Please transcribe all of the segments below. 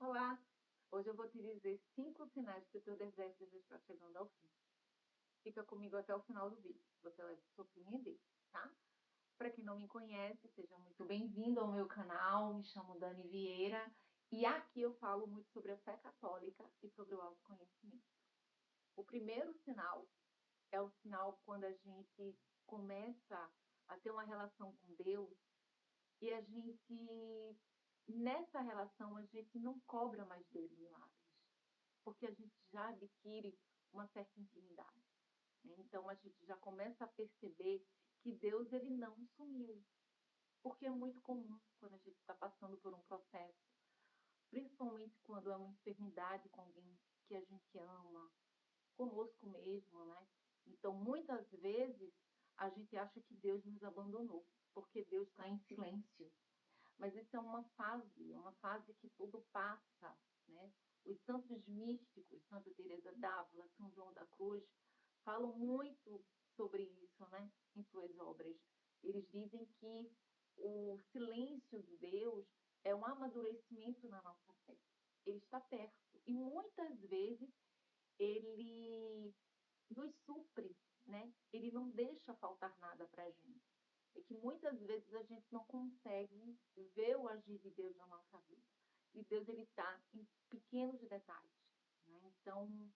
Olá! Hoje eu vou te dizer 5 sinais que o teu deserto já está chegando ao fim. Fica comigo até o final do vídeo, você vai se surpreender, tá? Para quem não me conhece, seja muito bem-vindo ao meu canal, me chamo Dani Vieira e aqui eu falo muito sobre a fé católica e sobre o autoconhecimento. O primeiro sinal é o sinal quando a gente começa a ter uma relação com Deus e a gente, nessa relação, a gente não cobra mais dele milagres, porque a gente já adquire uma certa intimidade, né? Então a gente já começa a perceber que Deus ele não sumiu, porque é muito comum quando a gente está passando por um processo, principalmente quando é uma enfermidade com alguém que a gente ama, conosco mesmo, né? Então muitas vezes a gente acha que Deus nos abandonou, porque Deus está em silêncio. Mas isso é uma fase que tudo passa, né? Os santos místicos, Santa Teresa d'Ávila, São João da Cruz, falam muito sobre isso, né? Em suas obras. Eles dizem que o silêncio de Deus é um amadurecimento na nossa fé. Ele está perto e muitas vezes ele nos supre, né? Ele não deixa faltar nada para a gente. É que muitas vezes a gente não consegue ver o agir de Deus na nossa vida. E Deus ele está em pequenos detalhes, né? Então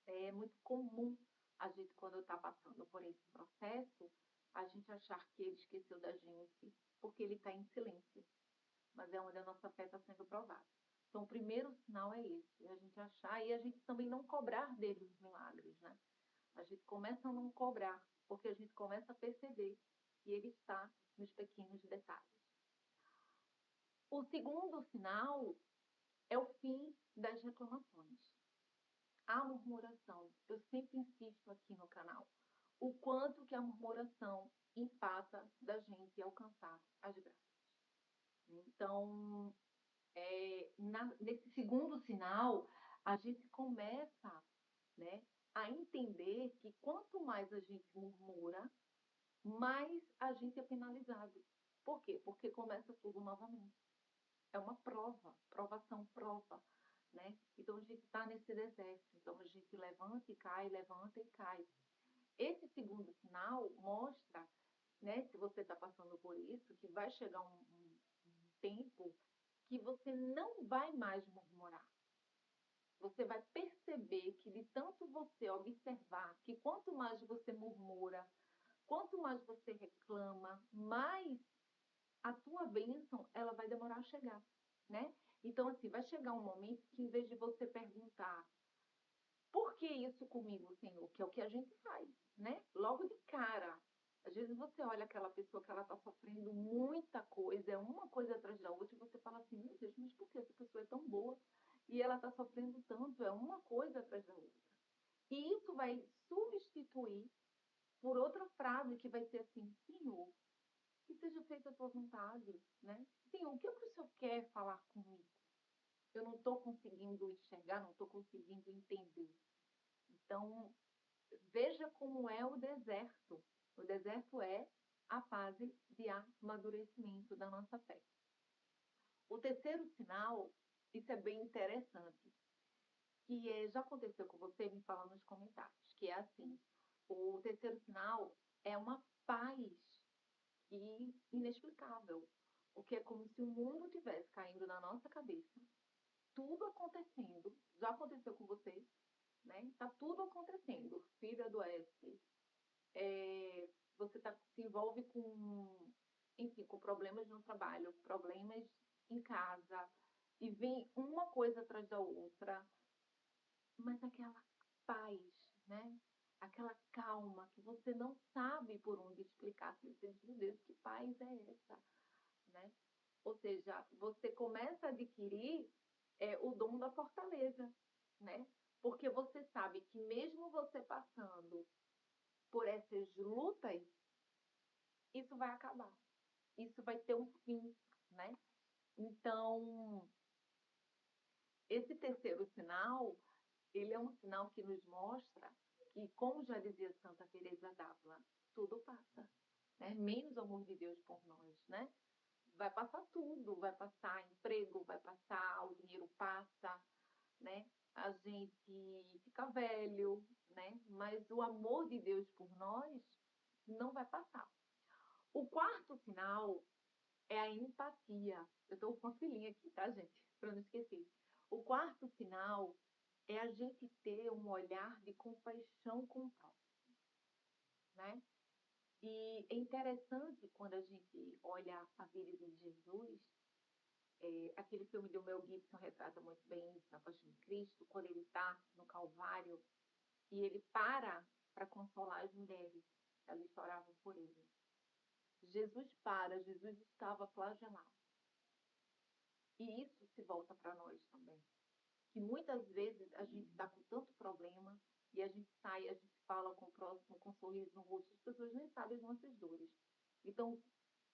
é muito comum a gente, quando está passando por esse processo, a gente achar que ele esqueceu da gente porque ele está em silêncio. Mas é onde a nossa fé está sendo provada. Então o primeiro sinal é esse, a gente achar e a gente também não cobrar dele os milagres, né? A gente começa a não cobrar, porque a gente começa a perceber que ele está nos pequenos detalhes. O segundo sinal é o fim das reclamações. A murmuração. Eu sempre insisto aqui no canal o quanto que a murmuração empata da gente alcançar as graças. Então, nesse segundo sinal, a gente começa, né, a entender que quanto mais a gente murmura, mais a gente é penalizado. Por quê? Porque começa tudo novamente. É uma prova, provação, prova, né? Então a gente está nesse deserto. Então a gente levanta e cai. Esse segundo sinal mostra, né, se você está passando por isso, que vai chegar um tempo que você não vai mais murmurar. Você vai perceber que de tanto você observar que quanto mais você murmura, quanto mais você reclama, mais a tua bênção ela vai demorar a chegar, né? Então, assim, vai chegar um momento que, em vez de você perguntar por que isso comigo, Senhor? Que é o que a gente faz, né? Logo de cara. Às vezes você olha aquela pessoa que ela está sofrendo muita coisa, é uma coisa atrás da outra, e você fala assim, meu Deus, mas por que essa pessoa é tão boa? E ela está sofrendo tanto, é uma coisa atrás da outra. E isso vai substituir por outra frase que vai ser assim, Senhor, que seja feita a tua vontade, né? Senhor, o que o Senhor quer falar comigo? Eu não estou conseguindo enxergar, não estou conseguindo entender. Então, veja como é o deserto. O deserto é a fase de amadurecimento da nossa fé. O terceiro sinal, isso é bem interessante, que já aconteceu com você, me fala nos comentários, que é assim, o terceiro sinal é uma paz inexplicável, porque é como se o mundo estivesse caindo na nossa cabeça, tudo acontecendo, já aconteceu com você, né? Tá tudo acontecendo, filho adoece, você se envolve com, enfim, com problemas no trabalho, problemas em casa, e vem uma coisa atrás da outra, mas aquela paz, né? Aquela calma que você não sabe por onde explicar. Você diz, meu Deus, que paz é essa? Né? Ou seja, você começa a adquirir o dom da fortaleza, né? Porque você sabe que mesmo você passando por essas lutas, isso vai acabar. Isso vai ter um fim, né? Então, esse terceiro sinal, ele é um sinal que nos mostra que, como já dizia Santa Teresa d'Ávila, tudo passa, né? Menos o amor de Deus por nós, né? Vai passar tudo, vai passar emprego, vai passar o dinheiro né? A gente fica velho, né? Mas o amor de Deus por nós não vai passar. O quarto sinal é a empatia. Eu estou com uma filhinha aqui, tá, gente? Para não esquecer. O quarto sinal é a gente ter um olhar de compaixão com o próximo, né? E é interessante quando a gente olha a vida de Jesus, aquele filme do Mel Gibson retrata muito bem isso, na Paixão de Cristo, quando ele está no Calvário e ele para consolar as mulheres, elas choravam por ele. Jesus estava flagelado. E isso se volta para nós também. Que muitas vezes a gente está com tanto problema e a gente sai, a gente fala com o próximo com um sorriso no rosto, as pessoas nem sabem as nossas dores. Então,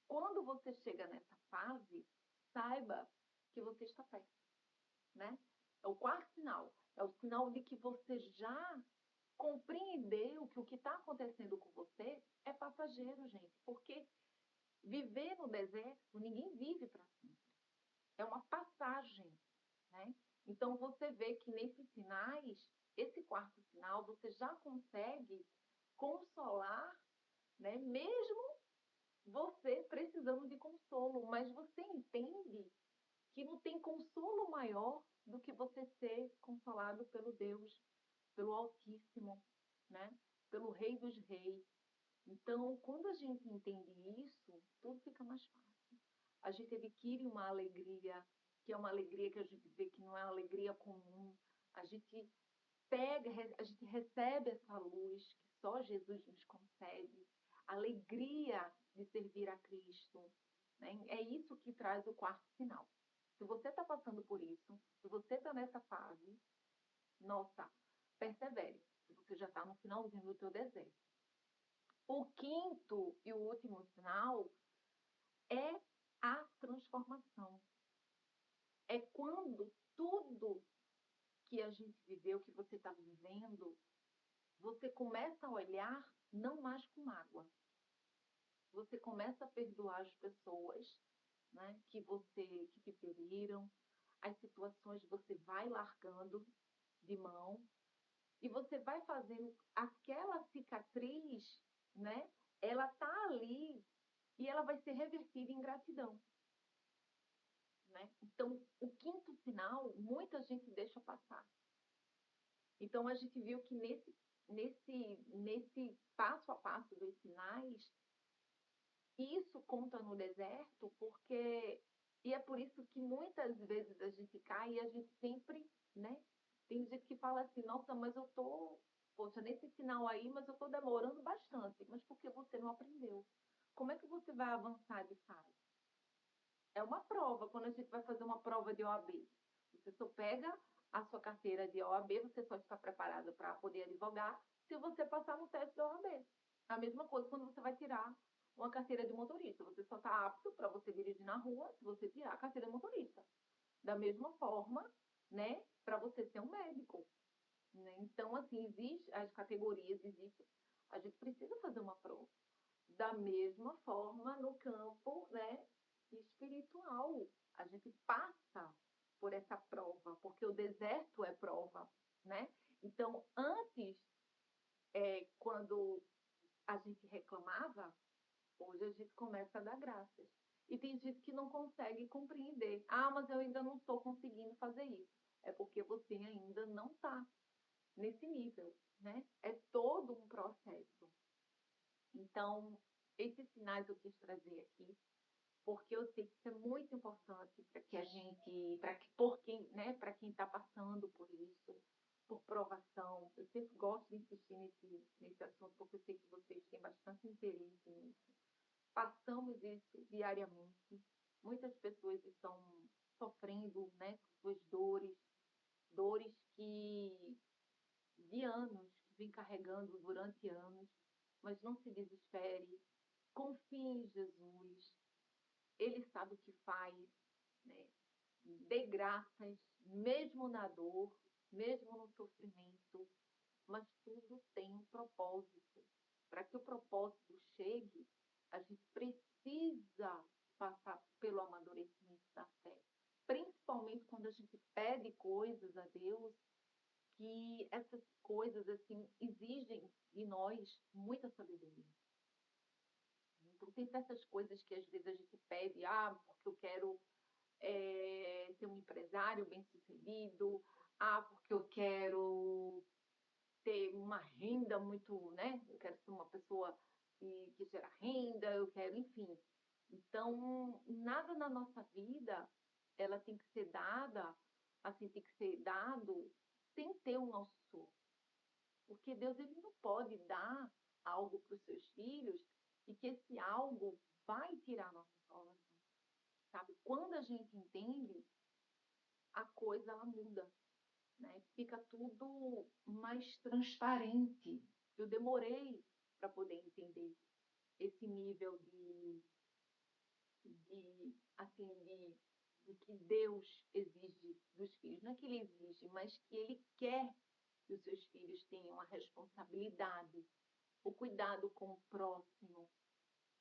quando você chega nessa fase, saiba que você está perto, né? É o quarto sinal. É o sinal de que você já compreendeu que o que está acontecendo com você é passageiro, gente. Porque viver no deserto, ninguém vive para sempre. É uma passagem, né? Então, você vê que nesses sinais, esse quarto sinal, você já consegue consolar, né? Mesmo você precisando de consolo, mas você entende que não tem consolo maior do que você ser consolado pelo Deus, pelo Altíssimo, né? Pelo Rei dos Reis. Então, quando a gente entende isso, tudo fica mais fácil. A gente adquire uma alegria, que é uma alegria que a gente vê que não é uma alegria comum. A gente a gente recebe essa luz que só Jesus nos concede, alegria de servir a Cristo. Né? É isso que traz o quarto sinal. Se você está passando por isso, se você está nessa fase, nossa, persevere. Você já está no finalzinho do teu deserto. O quinto e o último sinal é a transformação. É quando tudo que a gente viveu, que você está vivendo, você começa a olhar não mais com mágoa. Você começa a perdoar as pessoas, né, que te feriram, as situações você vai largando de mão e você vai fazendo aquela cicatriz, né? Ela tá ali e ela vai ser revertida em gratidão, né? Então, o quinto sinal, muita gente deixa passar. Então, a gente viu que nesse passo a passo dos sinais, isso conta no deserto, porque... E é por isso que muitas vezes a gente cai e a gente sempre, né? Tem gente que fala assim, nossa, mas eu tô, poxa, nesse sinal aí, mas eu tô demorando bastante. Mas por que você não aprendeu? Como é que você vai avançar de fase? É uma prova, quando a gente vai fazer uma prova de OAB. Você só pega a sua carteira de OAB, você só está preparado para poder advogar se você passar no teste da OAB. A mesma coisa quando você vai tirar uma carteira de motorista. Você só está apto para você dirigir na rua se você tirar a carteira de motorista. Da mesma forma, né, para você ser um médico. Né? Então, assim, existe as categorias, existe, a gente precisa fazer uma prova. Da mesma forma, no campo, né, espiritual, a gente passa por essa prova, porque o deserto é prova, né? Então, antes, quando a gente reclamava, hoje a gente começa a dar graças. E tem gente que não consegue compreender. Ah, mas eu ainda não estou conseguindo fazer isso. É porque você ainda não está nesse nível, né? É todo um processo. Então, esses sinais eu quis trazer aqui, porque eu sei que isso é muito importante para que a gente, para quem está passando por isso, por provação. Eu sempre gosto de insistir nesse assunto, porque eu sei que vocês têm bastante interesse nisso. Passamos isso diariamente. Muitas pessoas estão sofrendo, né, com suas dores, dores que de anos, que vem carregando durante anos, mas não se desespere, confie em Jesus, Ele sabe o que faz, né? Dê graças, mesmo na dor, mesmo no sofrimento, mas tudo tem um propósito. Para que o propósito chegue, a gente precisa passar pelo amadurecimento da fé. principalmente quando a gente pede coisas a Deus, que essas coisas, assim, exigem de nós muita sabedoria. Então, tem certas coisas que às vezes a gente pede, porque eu quero ser um empresário bem-sucedido, porque eu quero ter uma renda muito, né? Eu quero ser uma pessoa que gera renda, eu quero, enfim. Então, nada na nossa vida, ela tem que ser dada, assim, tem que ser dado sem ter o nosso sonho. Porque Deus, ele não pode dar algo para os seus filhos e que esse algo vai tirar a nossa salvação, sabe? Quando a gente entende, a coisa, ela muda, né? Fica tudo mais transparente. Eu demorei para poder entender esse nível assim, de que Deus exige dos filhos. Não é que ele exige, mas que ele quer que os seus filhos tenham a responsabilidade, o cuidado com o próximo,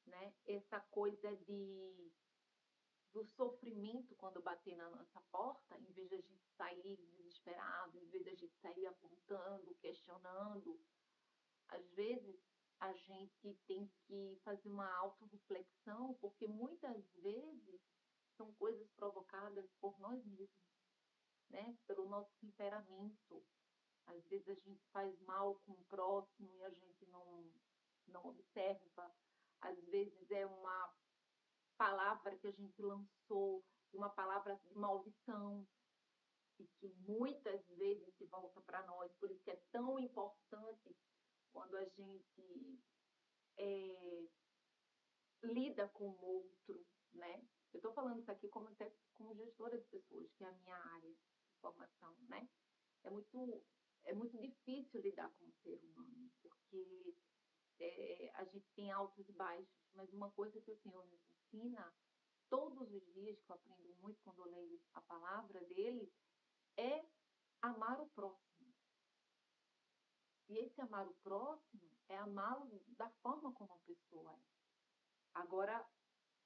né? Essa coisa do sofrimento quando bater na nossa porta, em vez de a gente sair desesperado, em vez de a gente sair apontando, questionando, às vezes a gente tem que fazer uma autorreflexão, porque muitas vezes são coisas provocadas por nós mesmos, né? Pelo nosso temperamento. Às vezes a gente faz mal com o próximo e a gente não observa. Às vezes é uma palavra que a gente lançou, uma palavra de maldição, e que muitas vezes se volta para nós. Por isso que é tão importante quando a gente lida com o outro, né? Eu estou falando isso aqui como até como gestora de pessoas, que é a minha área de formação, né? É muito, é muito difícil lidar com o ser humano, porque a gente tem altos e baixos, mas uma coisa que o Senhor nos ensina todos os dias, que eu aprendo muito quando eu leio a palavra dele, é amar o próximo. E esse amar o próximo é amá-lo da forma como a pessoa é. Agora,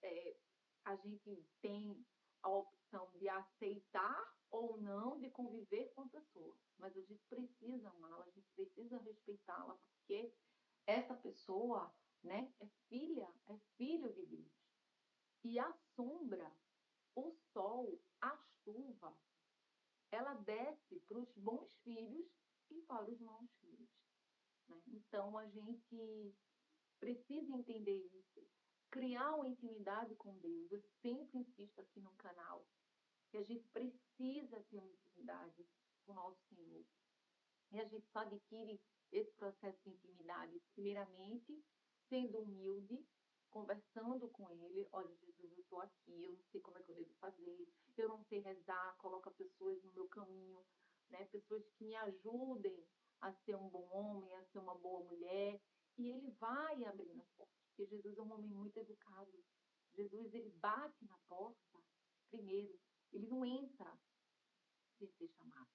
é, a gente tem a opção de aceitar ou não de conviver com a pessoa. Mas a gente precisa amá-la, a gente precisa respeitá-la, porque essa pessoa, né, é filho de Deus. E a sombra, o sol, a chuva, ela desce para os bons filhos e para os maus filhos, né? Então, a gente precisa entender isso, criar uma intimidade com Deus. Eu sempre insisto aqui no canal que a gente precisa ter uma intimidade com o nosso Senhor. E a gente só adquire esse processo de intimidade, primeiramente, sendo humilde, conversando com Ele. Olha, Jesus, eu estou aqui, eu não sei como é que eu devo fazer, eu não sei rezar, coloca pessoas no meu caminho, né? Pessoas que me ajudem a ser um bom homem, a ser uma boa mulher. E Ele vai abrindo as portas, porque Jesus é um homem muito educado. Jesus, ele bate na porta primeiro, ele não entra sem ser chamado.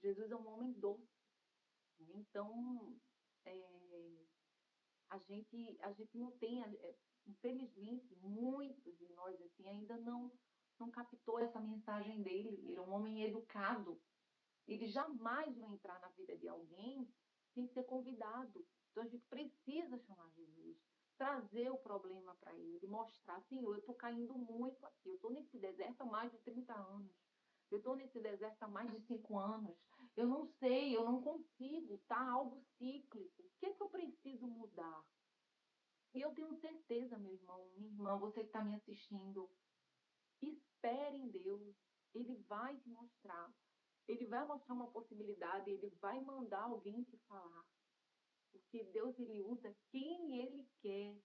Jesus é um homem doce. Então, a gente não tem, infelizmente, muitos de nós assim, ainda não captou essa mensagem dele. Ele é um homem educado. Ele jamais vai entrar na vida de alguém sem ser convidado. Então, a gente precisa chamar Jesus, trazer o problema para ele, mostrar, Senhor, eu estou caindo muito aqui, eu estou nesse deserto há mais de 30 anos. Eu estou nesse deserto há mais de 5 anos. Eu não sei, eu não consigo, está algo cíclico. O que é que eu preciso mudar? E eu tenho certeza, meu irmão, minha irmã, você que está me assistindo, espere em Deus. Ele vai te mostrar. Ele vai mostrar uma possibilidade, ele vai mandar alguém te falar. Porque Deus, ele usa quem ele quer.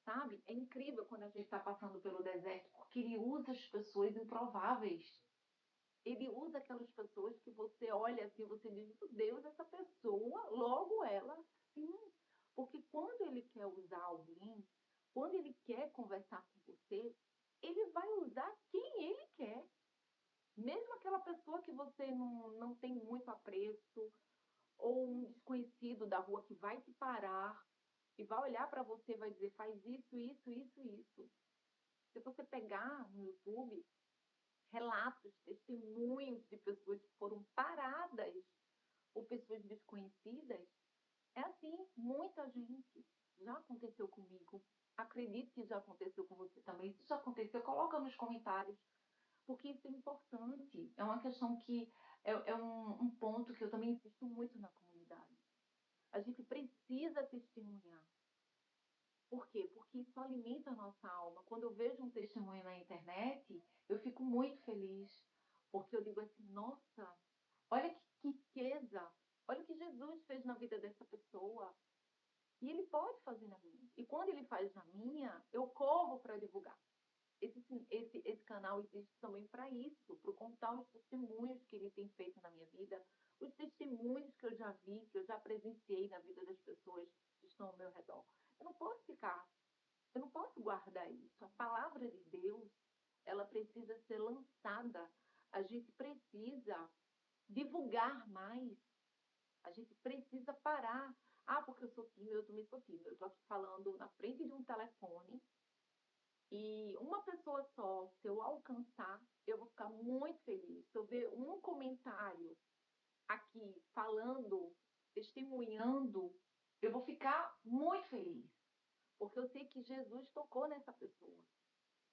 Sabe? É incrível quando a gente está passando pelo deserto, porque ele usa as pessoas improváveis. Ele usa aquelas pessoas que você olha assim, você diz, meu Deus, essa pessoa, logo ela, sim. Porque quando ele quer usar alguém, quando ele quer conversar com você, ele vai usar quem ele quer. Mesmo aquela pessoa que você não tem muito apreço, ou um desconhecido da rua que vai te parar e vai olhar para você e vai dizer, faz isso, isso, isso, isso. Se você pegar no YouTube, relatos, testemunhos de pessoas que foram paradas por pessoas desconhecidas. É assim, muita gente. Já aconteceu comigo. Acredito que já aconteceu com você também. Se já aconteceu, coloca nos comentários, porque isso é importante. É uma questão que é um ponto que eu também insisto muito na comunidade. A gente precisa testemunhar. Por quê? Porque isso alimenta a nossa alma. Quando eu vejo um testemunho na internet, eu fico muito feliz, porque eu digo assim, nossa, olha que riqueza, olha o que Jesus fez na vida dessa pessoa. E ele pode fazer na minha. E quando ele faz na minha, eu corro para divulgar. Esse canal existe também para isso, para contar os testemunhos que ele tem feito na minha vida, os testemunhos que eu já vi, que eu já presenciei na vida das pessoas que estão ao meu redor. Eu não posso ficar, eu não posso guardar isso. A palavra de Deus, ela precisa ser lançada. A gente precisa divulgar mais. A gente precisa parar. Ah, porque eu sou tímida, eu também sou tímida. Eu estou aqui falando na frente de um telefone e uma pessoa só, se eu alcançar, eu vou ficar muito feliz. Se eu ver um comentário aqui falando, testemunhando, eu vou ficar muito feliz. Porque eu sei que Jesus tocou nessa pessoa,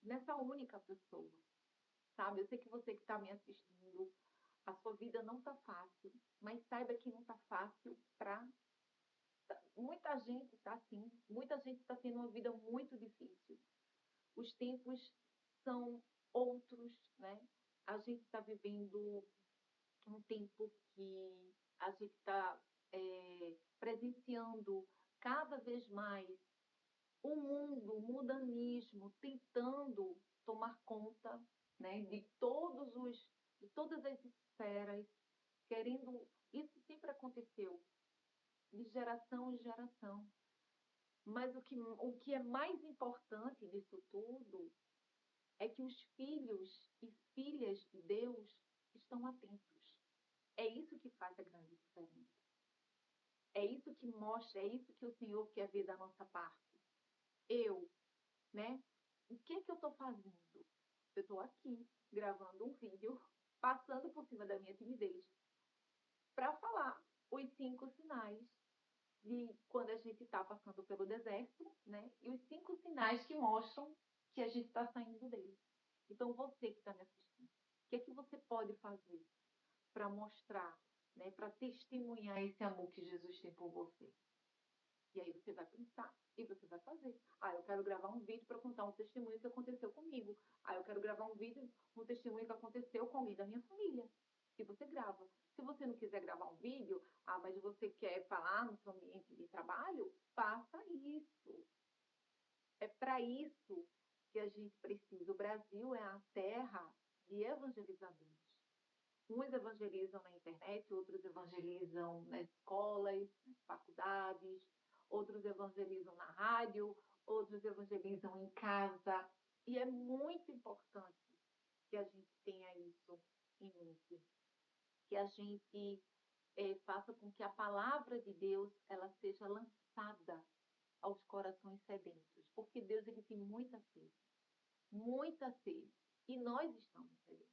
nessa única pessoa, sabe? Eu sei que você que está me assistindo, a sua vida não está fácil, mas saiba que não está fácil para muita gente, está assim, muita gente está tendo uma vida muito difícil. Os tempos são outros, né? A gente está vivendo um tempo que a gente está presenciando cada vez mais o mundo, o mundanismo, tentando tomar conta, né, de todas as esferas, querendo. Isso sempre aconteceu, de geração em geração. Mas o que é mais importante disso tudo é que os filhos e filhas de Deus estão atentos. É isso que faz a grande diferença. É isso que mostra, é isso que o Senhor quer ver da nossa parte. Eu, né? O que eu estou fazendo? Eu estou aqui gravando um vídeo, passando por cima da minha timidez, para falar os 5 sinais de quando a gente está passando pelo deserto, né? E os 5 sinais que mostram que a gente está saindo dele. Então, você que está me assistindo, o que você pode fazer para mostrar, né? Para testemunhar esse amor que Jesus tem por você? E aí você vai pensar e você vai fazer. Ah, eu quero gravar um vídeo para contar um testemunho que aconteceu comigo. Ah, eu quero gravar um vídeo, um testemunho que aconteceu com alguém da minha família. E você grava. Se você não quiser gravar um vídeo, mas você quer falar no seu ambiente de trabalho, faça isso. É para isso que a gente precisa. O Brasil é a terra de evangelizadores. Uns evangelizam na internet, outros evangelizam nas escolas, nas faculdades, outros evangelizam na rádio, outros evangelizam em casa. E é muito importante que a gente tenha isso em mente, que a gente faça com que a palavra de Deus ela seja lançada aos corações sedentos, porque Deus ele tem muita sede, e nós estamos sedentos.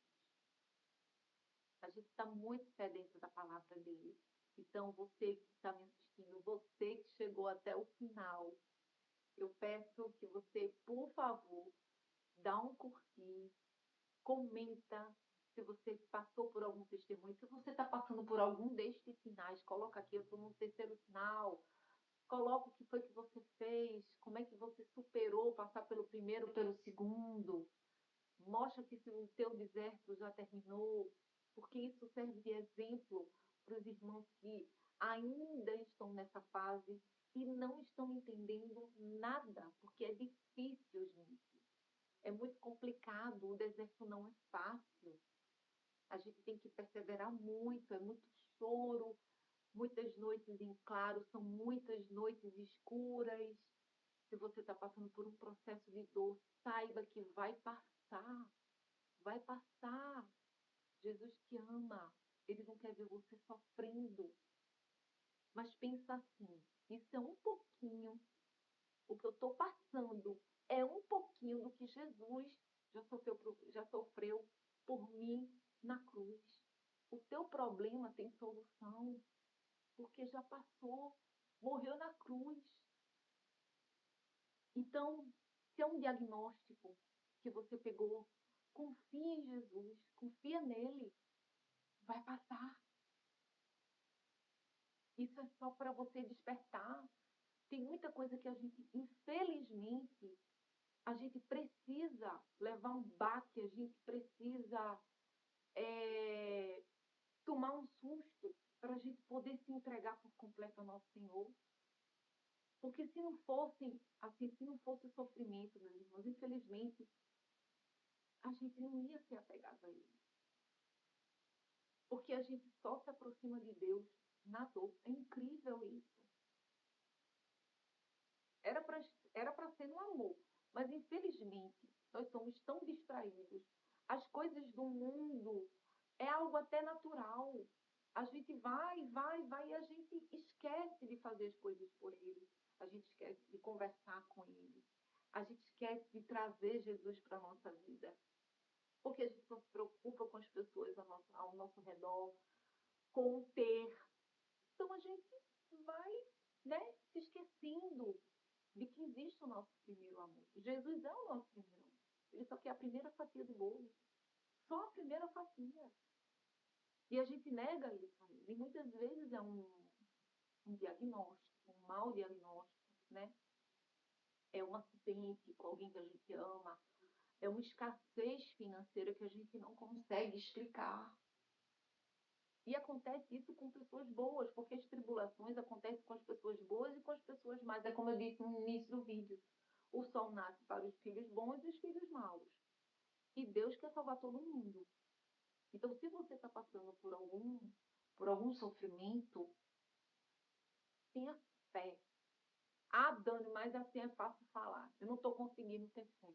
A gente está muito sedento da palavra dele. Então, você que está me assistindo, você que chegou até o final, eu peço que você, por favor, dá um curtir, comenta se você passou por algum testemunho, se você está passando por algum destes sinais, coloca aqui, eu estou no terceiro sinal, coloca o que foi que você fez, como é que você superou passar pelo primeiro, pelo segundo, mostra que o teu deserto já terminou, porque isso serve de exemplo para os irmãos que ainda estão nessa fase e não estão entendendo nada, porque é difícil, gente. É muito complicado, o deserto não é fácil. A gente tem que perseverar muito, é muito choro, muitas noites em claro, são muitas noites escuras. Se você está passando por um processo de dor, saiba que vai passar. Vai passar. Jesus te ama. Ele não quer ver você sofrendo. Mas pensa assim, isso é um pouquinho, o que eu estou passando é um pouquinho do que Jesus já sofreu por mim na cruz. O teu problema tem solução, porque já passou, morreu na cruz. Então, se é um diagnóstico que você pegou, confia em Jesus, confia nele, vai passar. Isso é só para você despertar. Tem muita coisa que a gente, infelizmente, a gente precisa levar um baque, a gente precisa tomar um susto para a gente poder se entregar por completo ao nosso Senhor. Porque se não fosse assim, se não fosse o sofrimento, meus irmãos, infelizmente, a gente não ia ser apegado a ele. Porque a gente só se aproxima de Deus na dor. É incrível isso. Era para ser no amor. Mas, infelizmente, nós somos tão distraídos. As coisas do mundo é algo até natural. A gente vai e a gente esquece de fazer as coisas por ele. A gente esquece de conversar com ele. A gente esquece de trazer Jesus para a nossa vida. Porque a gente não se preocupa com as pessoas ao nosso redor, com o ter. Então a gente vai, né, se esquecendo de que existe o nosso primeiro amor. Jesus é o nosso primeiro amor. Ele só quer a primeira fatia do bolo. Só a primeira fatia. E a gente nega isso a ele. E muitas vezes é um diagnóstico, um mau diagnóstico, né? É um acidente com alguém que a gente ama. É uma escassez financeira que a gente não consegue explicar. E acontece isso com pessoas boas, porque as tribulações acontecem com as pessoas boas e com as pessoas más. É como eu disse no início do vídeo. O sol nasce para os filhos bons e os filhos maus. E Deus quer salvar todo mundo. Então, se você está passando por algum sofrimento, tenha fé. Ah, Dani, mas assim é fácil falar. Eu não estou conseguindo ter fé.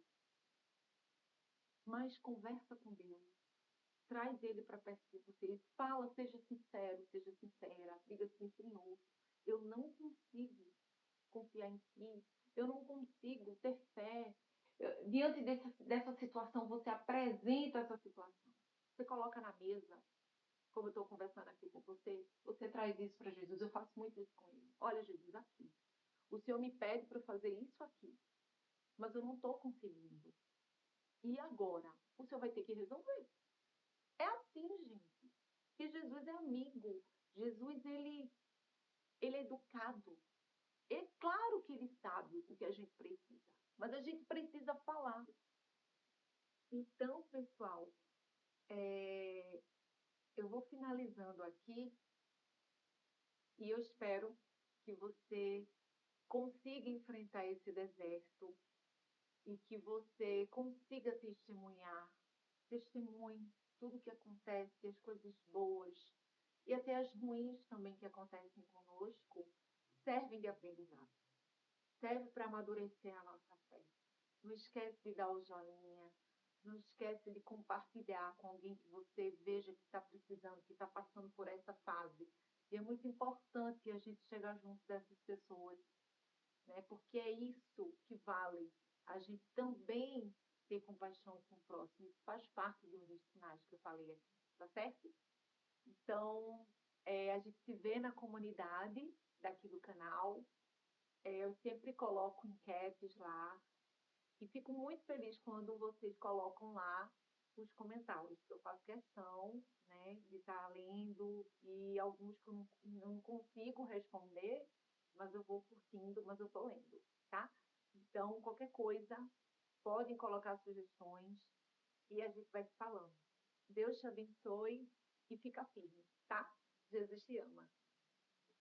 Mas conversa com Deus. Traz ele para perto de você. Fala, seja sincero, seja sincera. Diga assim, Senhor, eu não consigo confiar em ti. Eu não consigo ter fé. Diante dessa situação, você apresenta essa situação. Você coloca na mesa, como eu estou conversando aqui com você, você traz isso para Jesus. Eu faço muito isso com ele. Olha, Jesus, aqui. O Senhor me pede para fazer isso aqui, mas eu não estou conseguindo. E agora? O Senhor vai ter que resolver. É assim, gente. E Jesus é amigo. Jesus, ele é educado. É claro que ele sabe o que a gente precisa, mas a gente precisa falar. Então, pessoal, eu vou finalizando aqui e eu espero que você consiga enfrentar esse deserto e que você consiga testemunhar. Testemunhe tudo o que acontece, as coisas boas e até as ruins também que acontecem conosco, servem de aprendizado. Serve para amadurecer a nossa fé. Não esquece de dar o joinha. Não esquece de compartilhar com alguém que você veja que está precisando, que está passando por essa fase. E é muito importante a gente chegar junto dessas pessoas, né? Porque é isso que vale. A gente também ter compaixão com o próximo. Isso faz parte de um dos sinais que eu falei aqui, tá certo? Então, a gente se vê na comunidade daqui do canal. Eu sempre coloco enquetes lá. E fico muito feliz quando vocês colocam lá os comentários. Eu faço questão, né, de estar lendo e alguns que eu não consigo responder, mas eu vou curtindo, mas eu estou lendo, tá? Então, qualquer coisa, podem colocar sugestões e a gente vai se falando. Deus te abençoe e fica firme, tá? Jesus te ama.